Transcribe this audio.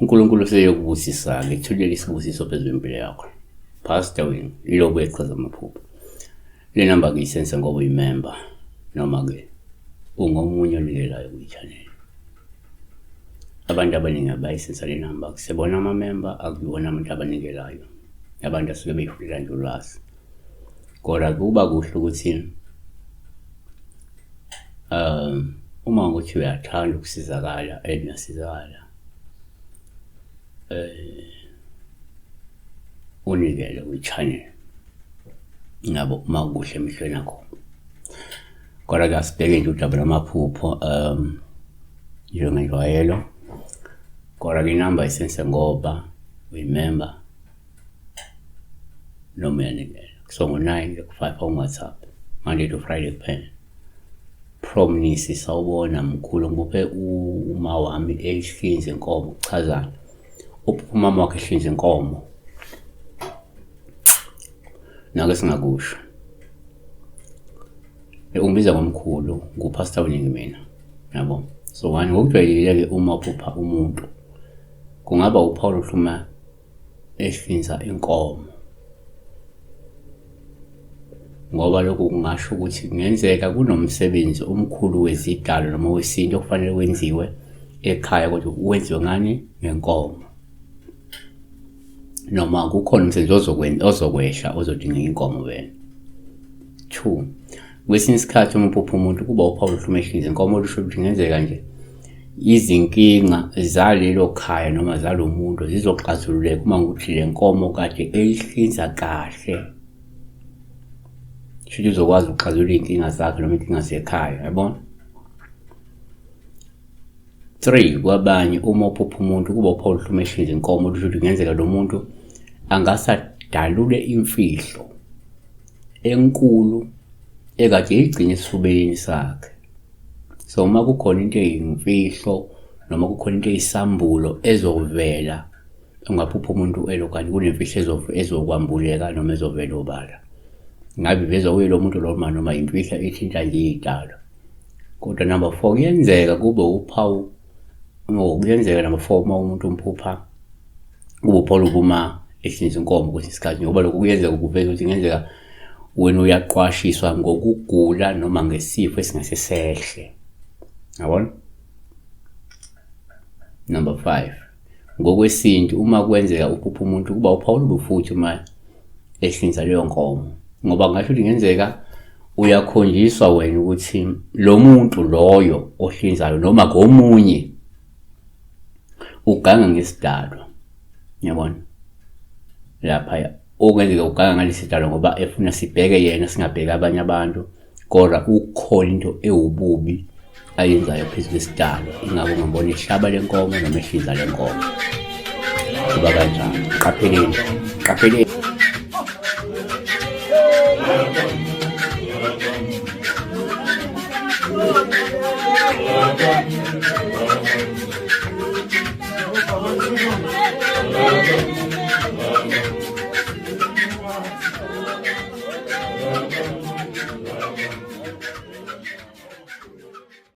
uNkulunkulu useyokubusisa-ke ethulela isibusiso phezu kwempilo yakho. Pastor Wing ilobo echaza amaphupho. Le number ke isense ngoba uyimember noma ke ungomunye onikelayo kwi-channel. Abantu abaningi abayisensa le number kusebona ama-member akubona abantu abanikelayo. Abantu asuke beyifulela nje ulwazi. Kodwa kuba kuhle ukuthi uma ukuthi uyathanda ukusizakala uyasizakala. Unikele kwi-channel ngabo uma kuhle emehlweni akho. Kodwa ke asibheke nje udaba lamaphupho njengenjwayelo. Kodwa ke inamba isense ngoba uyimember noma uyanikela. So ngo-9 ku-5 on WhatsApp Monday to Friday kuphela. Promise sawubona mkhulu ngibophe uma wami ehlinze inkomo kuchazana. Umama wakhe ehlinze inkomo. Nake singakusho. Ungibiza ngomkhulu nguPastor Wing mina. Yabo. So wani ngokujwayelekile ke uma uphupha umuntu kungaba uPaul uhluma ehlinza inkomo. Ngoba lokho kungasho ukuthi kungenzeka kunomsebenzi omkhulu wezidalo noma wesinto okufanele wenziwe ekhaya kodwa wenziwe ngani ngenkomo. Noma kukhona umsebenzi ozokwehla ozodinga inkomo wena. 2. Kwesinye isikhathi uma uphupha umuntu kuba uPaul uhluma ehlinza inkomo olusho ukuthi kungenzeka nje izinkinga zalelo khaya noma zalomuntu zizoxazululeka uma ukuthi le nkomo kade eyihlinza kahle. Should uzokwazi ukuxazulula inkinga zakhe noma inkinga zekhaya, yabona? 3. Kwabanye uma uphupha umuntu kuba uPaul uhluma ehlinza inkomo olusho ukuthi kungenzeka lo muntu angasadalule imfihlo enkulu ekade igcine esifubeni sakhe. So uma kukhona into eyimfihlo noma kukhona into eyisambulo ezovela ungaphupha umuntu elokani kunemfihlo ezokwambuleka noma ezovela obala. Ngabe vezwa kuye lo muntu lo noma imfihlo ethinta nje idalo. Kodwa number 4 kuyenzeka kube uPaul kuyenzeka number 4 uma umuntu umphupha kube uPaul ubuma ehlinza inkomo kwesinye isikhathi ngoba lokho kuyenzeka ukuveza ukuthi kungenzeka wena uyaqwashiswa ngokugula noma ngesifo esingasesehle. Yabona? Number 5. Ngokwesintu uma kwenzeka uphupha umuntu kuba uPaul ubufuthi uma ehlinza leyo nkomo. Ngoba ngasho ukuthi ngenzeka uyakhonjiswa wena ukuthi lo muntu loyo ohlinzayo noma komunye uganga ngesidalo. Yabona? Lapha okungenzeka uganga ngalesidalo ngoba efuna sibheke yena singabheka abanye abantu kodwa ukhona into ewububi ayenzayo phezu kwesidalo. Ingakho ngibona ihlaba lenkomo noma ehlinza lenkomo. Kuba kanjani? Qapheleni.